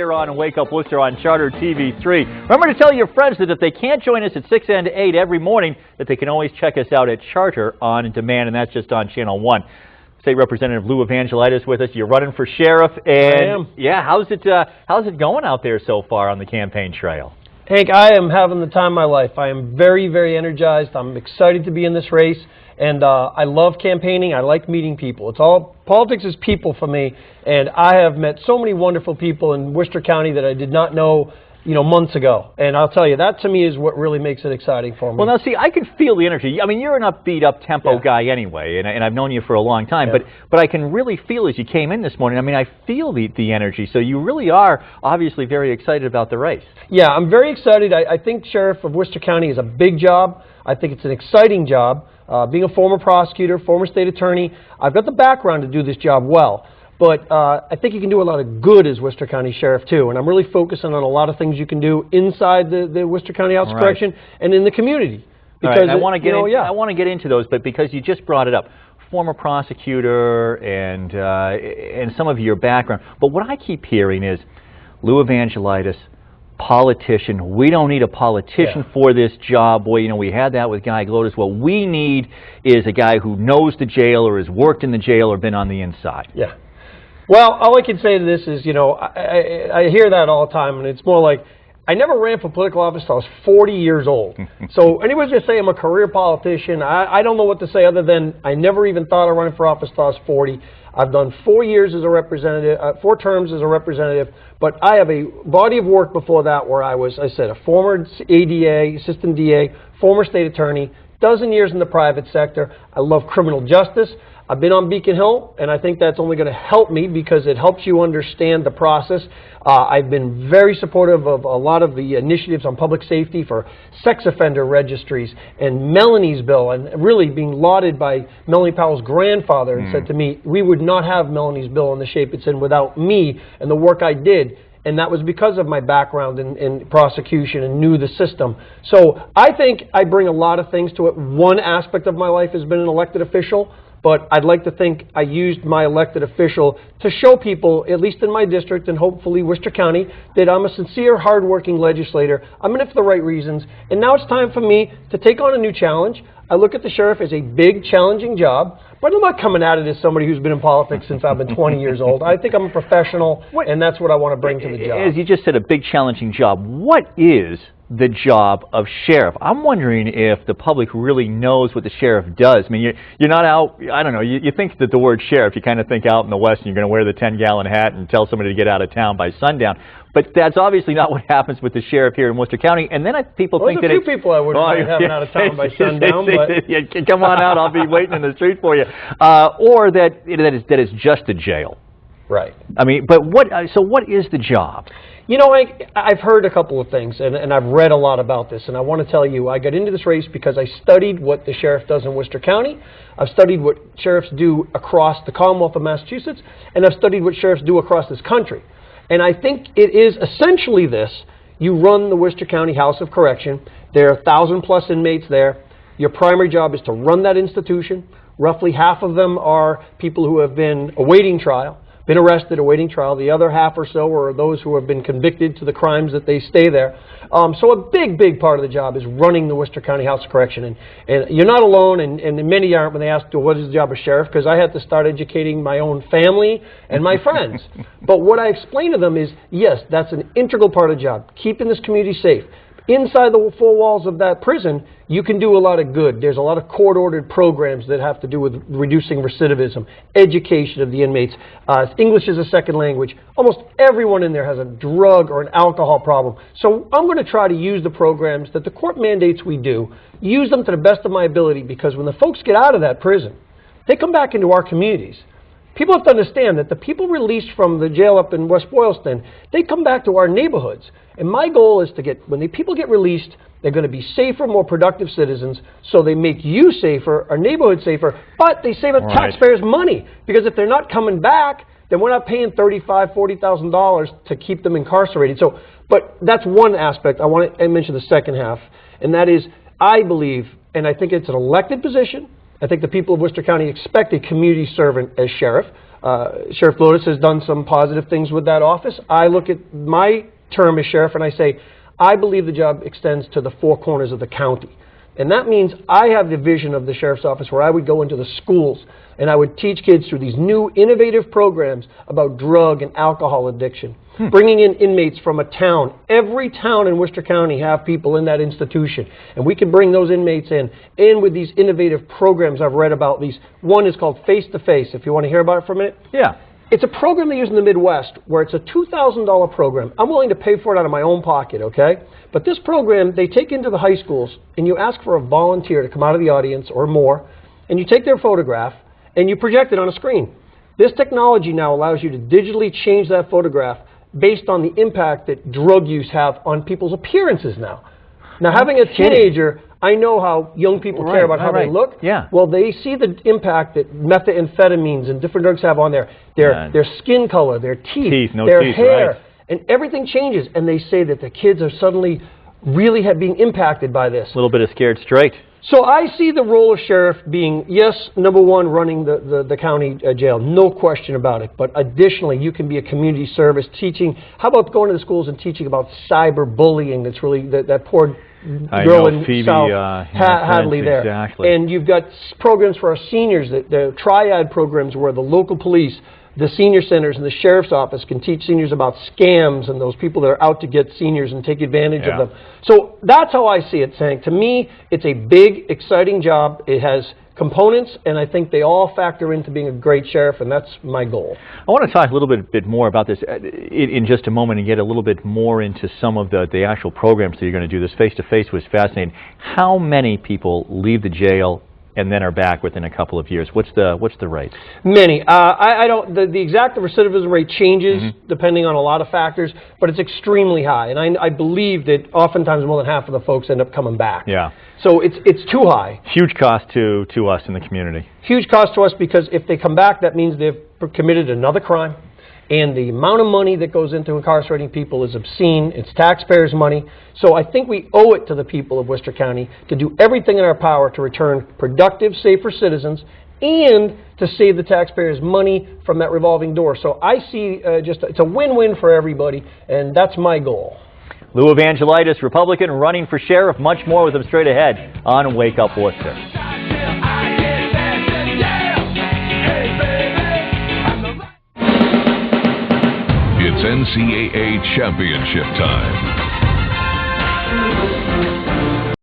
Here on Wake Up Worcester on Charter TV3. Remember to tell your friends that if they can't join us at 6 and 8 every morning, that they can always check us out at Charter on demand, and that's just on Channel 1. State Representative Lew Evangelidis with us. You're running for sheriff, and I am. Yeah, how's it going out there so far on the campaign trail? Hank, I am having the time of my life. I am very, very energized. I'm excited to be in this race, and I love campaigning. I like meeting people. Politics is people for me, and I have met so many wonderful people in Worcester County that I did not know, months ago. And I'll tell you, that to me is what really makes it exciting for me. Well, now, see, I can feel the energy. I mean, you're an upbeat, up-tempo guy anyway, and I've known you for a long time. Yeah. But I can really feel as you came in this morning, I mean, I feel the energy. So you really are obviously very excited about the race. Yeah, I'm very excited. I think Sheriff of Worcester County is a big job. I think it's an exciting job. Being a former prosecutor, former state attorney, I've got the background to do this job well. But I think you can do a lot of good as Worcester County Sheriff, too. And I'm really focusing on a lot of things you can do inside the Worcester County House of Correction and in the community. Because I want to get into those, but because you just brought it up, former prosecutor and some of your background. But what I keep hearing is Lew Evangelidis, politician. We don't need a politician for this job. Boy, we had that with Guy Glotus. What we need is a guy who knows the jail or has worked in the jail or been on the inside. Yeah. Well, all I can say to this is, I hear that all the time, and it's more like, I never ran for political office until I was 40 years old. So anybody's going to say I'm a career politician, I don't know what to say other than I never even thought of running for office until I was 40. I've done 4 years as a representative, 4 terms as a representative, but I have a body of work before that where I was, I said, a former ADA, assistant DA, former state attorney, dozen years in the private sector. I love criminal justice. I've been on Beacon Hill, and I think that's only going to help me because it helps you understand the process. I've been very supportive of a lot of the initiatives on public safety for sex offender registries and Melanie's bill, and really being lauded by Melanie Powell's grandfather and said to me, we would not have Melanie's bill in the shape it's in without me and the work I did. And that was because of my background in prosecution and knew the system. So I think I bring a lot of things to it. One aspect of my life has been an elected official, but I'd like to think I used my elected official to show people, at least in my district and hopefully Worcester County, that I'm a sincere, hardworking legislator. I'm in it for the right reasons. And now it's time for me to take on a new challenge. I look at the sheriff as a big, challenging job, but I'm not coming at it as somebody who's been in politics since I've been 20 years old. I think I'm a professional, and that's what I want to bring to the job. As you just said, a big, challenging job. What is the job of sheriff? I'm wondering if the public really knows what the sheriff does. I mean, you're not out, I don't know, you think that the word sheriff, you kind of think out in the West and you're going to wear the 10-gallon hat and tell somebody to get out of town by sundown. But that's obviously not what happens with the sheriff here in Worcester County. And then people think that there's a few people I wouldn't mind having out of town by sundown. But yeah, come on out, I'll be waiting in the street for you. Or that is just a jail. Right. I mean, but so what is the job? I've heard a couple of things, and I've read a lot about this, and I want to tell you, I got into this race because I studied what the sheriff does in Worcester County. I've studied what sheriffs do across the Commonwealth of Massachusetts, and I've studied what sheriffs do across this country. And I think it is essentially this. You run the Worcester County House of Correction. There are 1,000+ inmates there. Your primary job is to run that institution. Roughly half of them are people who have been awaiting trial, been arrested, awaiting trial. The other half or so are those who have been convicted to the crimes that they stay there. So a big, big part of the job is running the Worcester County House of Correction. And you're not alone, and many aren't when they ask, what is the job of sheriff? Because I had to start educating my own family and my friends. But what I explain to them is, yes, that's an integral part of the job, keeping this community safe. Inside the 4 walls of that prison, you can do a lot of good. There's a lot of court-ordered programs that have to do with reducing recidivism, education of the inmates, English as a second language. Almost everyone in there has a drug or an alcohol problem. So I'm going to try to use the programs that the court mandates we do, use them to the best of my ability, because when the folks get out of that prison, they come back into our communities. People have to understand that the people released from the jail up in West Boylston, they come back to our neighborhoods. And my goal is to get, when the people get released, they're going to be safer, more productive citizens, so they make you safer, our neighborhood safer, but they save our taxpayers money. Because if they're not coming back, then we're not paying $35,000, $40,000 to keep them incarcerated. So, but that's one aspect. I mention the second half, and that is, I believe, and I think it's an elected position, I think the people of Worcester County expect a community servant as sheriff. Sheriff Lotus has done some positive things with that office. I look at my term as sheriff and I say, I believe the job extends to the four corners of the county. And that means I have the vision of the sheriff's office where I would go into the schools and I would teach kids through these new innovative programs about drug and alcohol addiction. Bringing in inmates from a town. Every town in Worcester County have people in that institution. And we can bring those inmates in with these innovative programs I've read about. One is called Face to Face, if you want to hear about it for a minute. Yeah. It's a program they use in the Midwest where it's a $2,000 program. I'm willing to pay for it out of my own pocket, okay? But this program, they take into the high schools and you ask for a volunteer to come out of the audience or more, and you take their photograph and you project it on a screen. This technology now allows you to digitally change that photograph based on the impact that drug use have on people's appearances now. Now, having a teenager, I know how young people care about how they look. Yeah. Well, they see the impact that methamphetamines and different drugs have on their skin color, their teeth, their hair, and everything changes. And they say that the kids are suddenly really being impacted by this. A little bit of scared straight. So I see the role of sheriff being, yes, number one, running the county jail, no question about it. But additionally, you can be a community service teaching. How about going to the schools and teaching about cyberbullying? That's really that poor girl in Phoebe, South Hadley there. Exactly. And you've got programs for our seniors, the triad programs where the local police, the senior centers, and the sheriff's office can teach seniors about scams and those people that are out to get seniors and take advantage of them. So that's how I see it, Sank. To me, it's a big, exciting job. It has components, and I think they all factor into being a great sheriff, and that's my goal. I want to talk a little bit more about this in just a moment and get a little bit more into some of the actual programs that you're going to do. This face-to-face was fascinating. How many people leave the jail and then are back within a couple of years? What's the rate? Many. I don't. The exact recidivism rate changes depending on a lot of factors, but it's extremely high, and I believe that oftentimes more than half of the folks end up coming back. Yeah. So it's too high. Huge cost to us in the community. Huge cost to us because if they come back, that means they've committed another crime. And the amount of money that goes into incarcerating people is obscene. It's taxpayers' money. So I think we owe it to the people of Worcester County to do everything in our power to return productive, safer citizens and to save the taxpayers money from that revolving door. So I see it's a win-win for everybody, and that's my goal. Lew Evangelidis, Republican, running for sheriff. Much more with him straight ahead on Wake Up Worcester. It's NCAA championship time.